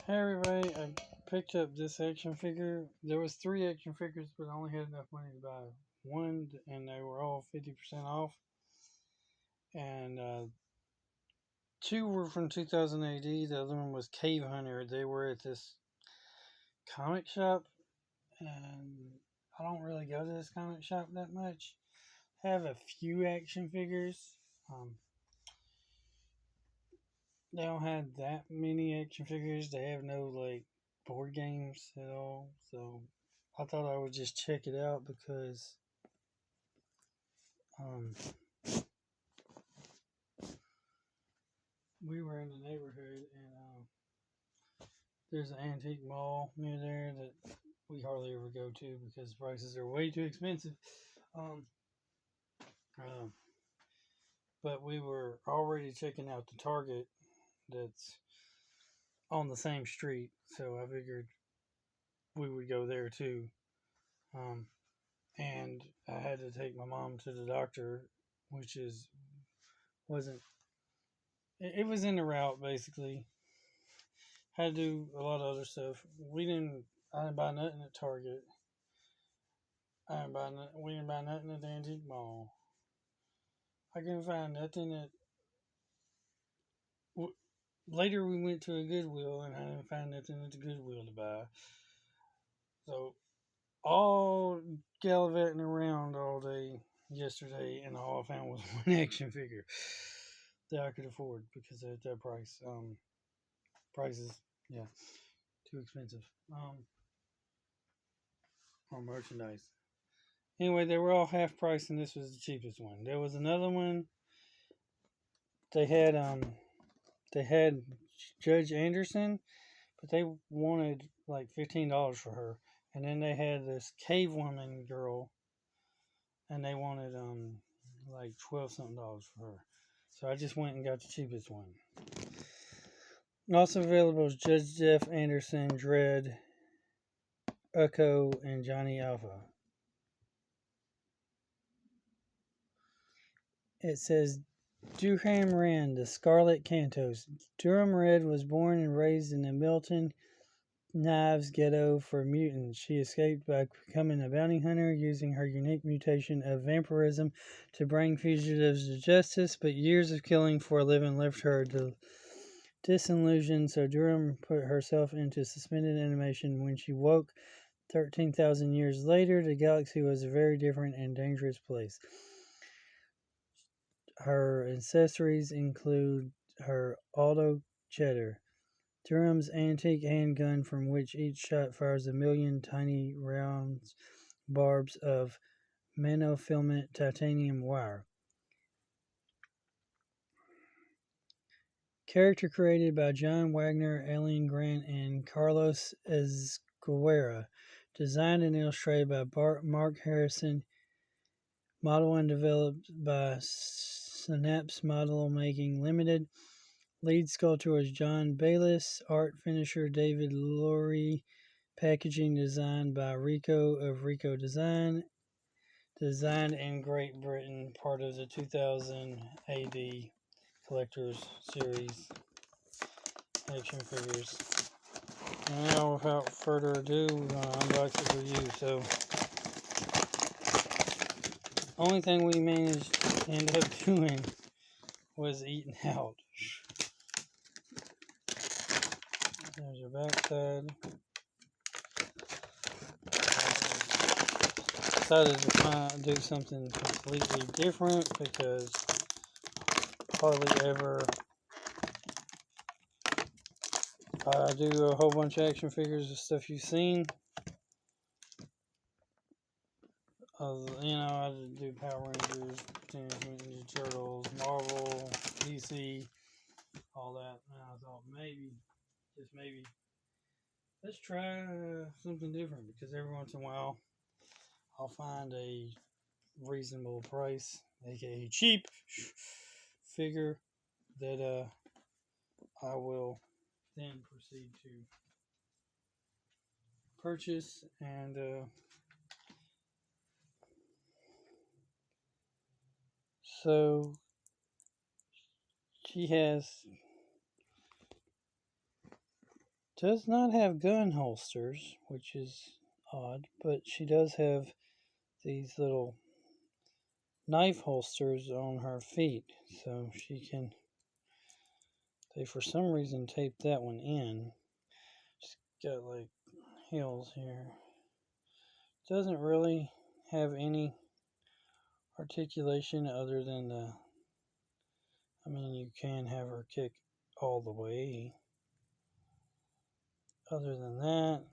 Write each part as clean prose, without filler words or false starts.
Hey everybody, I picked up this action figure. There was 3 action figures, but I only had enough money to buy one, and they were all 50% off. And 2 were from 2000 AD. The other one was Cave Hunter. They were at this comic shop, and I don't really go to this comic shop that much. I have a few action figures. They don't have that many action figures. They have no board games at all. So I thought I would just check it out because um, we were in the neighborhood and there's an antique mall near there that we hardly ever go to because prices are way too expensive. Um, um, but we were already checking out the Target that's on the same street, so I figured we would go there too. Um, and I had to take my mom to the doctor, which wasn't it was in the route basically. Had to do a lot of other stuff. I didn't buy nothing at Target. We didn't buy nothing at the antique mall. I couldn't find nothing at. Later we went to a Goodwill and I didn't find nothing at the Goodwill to buy. So all gallivanting around all day yesterday, and all I found was one action figure that I could afford because at that price, prices, yeah, too expensive. Or merchandise. Anyway, they were all half price, and this was the cheapest one. There was another one. They had they had Judge Anderson, but they wanted like $15 for her, and then they had this cave woman girl, and they wanted like 12 something dollars for her. So I just went and got the cheapest one. Also available is Judge Jeff Anderson, Dredd, Ucko, and Johnny Alpha. It says Durham Red, the Scarlet Cantos. Durham Red was born and raised in the Milton Knives ghetto for mutants. She escaped by becoming a bounty hunter using her unique mutation of vampirism to bring fugitives to justice, but years of killing for a living left her disillusioned, so Durham put herself into suspended animation. When she woke 13,000 years later, the galaxy was a very different and dangerous place. Her accessories include her auto cheddar, Durham's antique handgun from which each shot fires a million tiny rounds barbs of monofilament titanium wire. Character created by John Wagner, Aileen Grant, and Carlos Esguerra. Designed and illustrated by Mark Harrison. Model and developed by Synapse Model Making Limited. Lead sculptor was John Bayliss. Art finisher David Laurie. Packaging designed by Rico of Rico Design. Designed in Great Britain, part of the 2000 AD Collector's Series action figures. And now, without further ado, we're going to unbox it for you. So, only thing we managed to end up doing was eating out. There's your backside. Decided to do something completely different because hardly ever I do a whole bunch of action figures of stuff you've seen. I do Power Rangers, Teenage Mutant Ninja Turtles, Marvel, DC, all that. And I thought maybe, just maybe, let's try something different because every once in a while I'll find a reasonable price, aka cheap figure that I will then proceed to purchase. And so she has does not have gun holsters, which is odd, but she does have these little knife holsters on her feet, so she can. They for some reason taped that one in. She's got like heels here. Doesn't really have any articulation other than the. I mean, you can have her kick all the way. Other than that,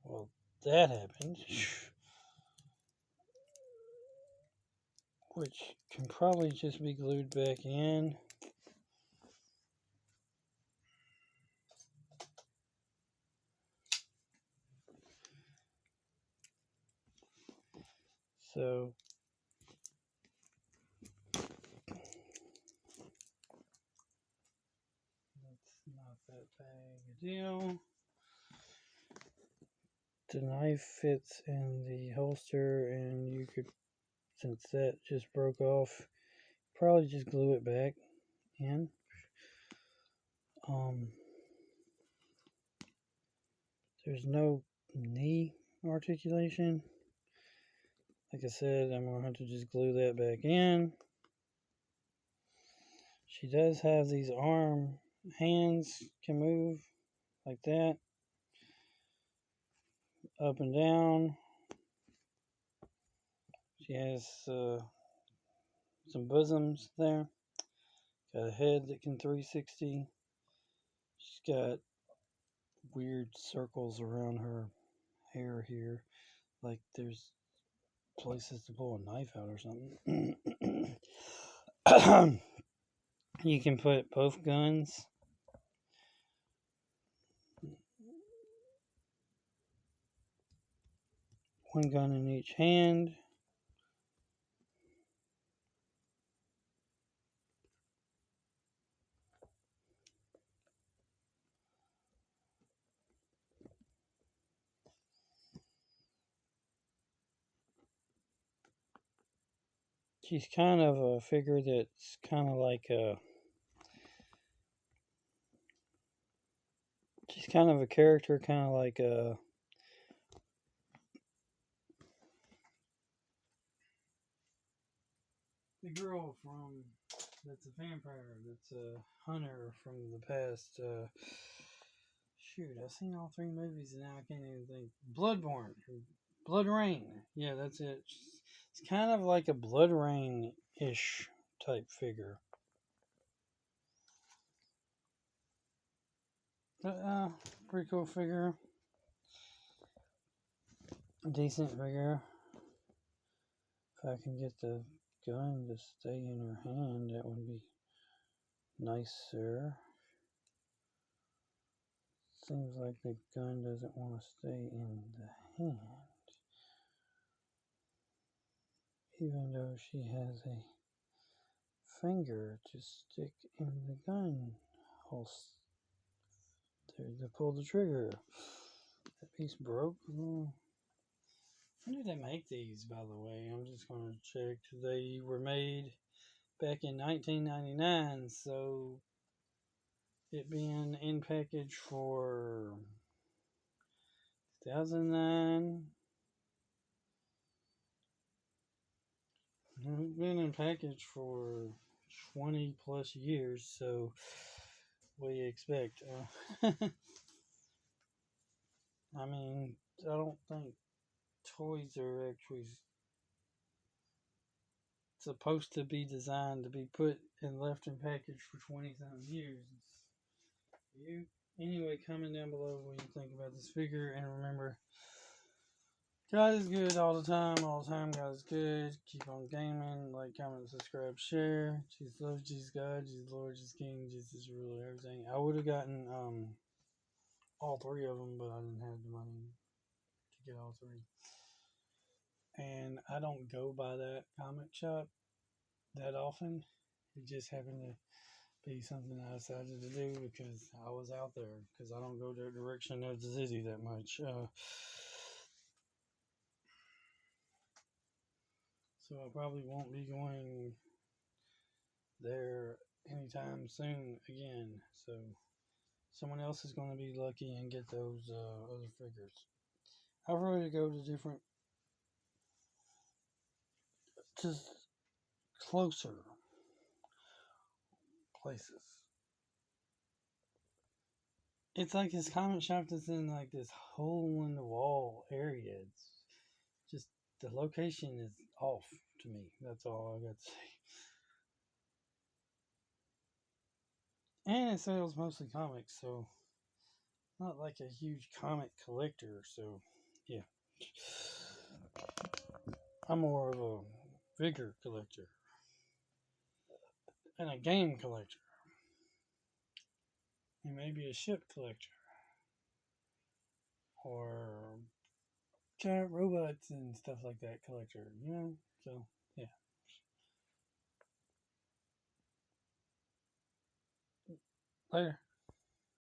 well, that happened. Which can probably just be glued back in. So that's not that big a deal. The knife fits in the holster, and you could, since that just broke off, probably just glue it back in. There's no knee articulation. Like I said, I'm going to have to just glue that back in. She does have these hands can move like that, up and down. She has some bosoms there. Got a head that can 360. She's got weird circles around her hair here, like there's places to pull a knife out or something. You can put both guns. One gun in each hand. She's kind of a figure that's kind of like a. She's kind of a character, kind of like a. The girl from. That's a vampire. That's a hunter from the past. Shoot, I've seen all three movies and now I can't even think. Bloodborne. Blood Rain. Yeah, that's it. It's kind of like a Blood Rain-ish type figure. But, pretty cool figure. Decent figure. If I can get the gun to stay in her hand, that would be nicer. Seems like the gun doesn't want to stay in the hand. Even though she has a finger to stick in the gun holster to pull the trigger. That piece broke. When did they make these, by the way? I'm just going to check. They were made back in 1999, so it being in package for 2009. It's been in package for 20 plus years, so what do you expect? I mean, I don't think toys are actually supposed to be designed to be put and left in package for 20 something years. You anyway, comment down below what you think about this figure, and remember, God is good all the time. God is good. Keep on gaming. Like, comment, subscribe, share. Jesus loves, Jesus God, Jesus Lord, Jesus King, Jesus ruler, everything. I would have gotten all three of them, but I didn't have the money to get all three. And I don't go by that comic shop that often. It just happened to be something I decided to do because I was out there. Because I don't go the direction of the city that much. So I probably won't be going there anytime soon again. So someone else is going to be lucky and get those other figures. I'd rather go to different, just closer places. It's like this comic shop that's in like this hole in the wall area. It's just the location is off to me. That's all I got to say. And it sells mostly comics, so not like a huge comic collector. So yeah, I'm more of a figure collector and a game collector, and maybe a ship collector or giant robots and stuff like that collector. You know, so yeah. Later.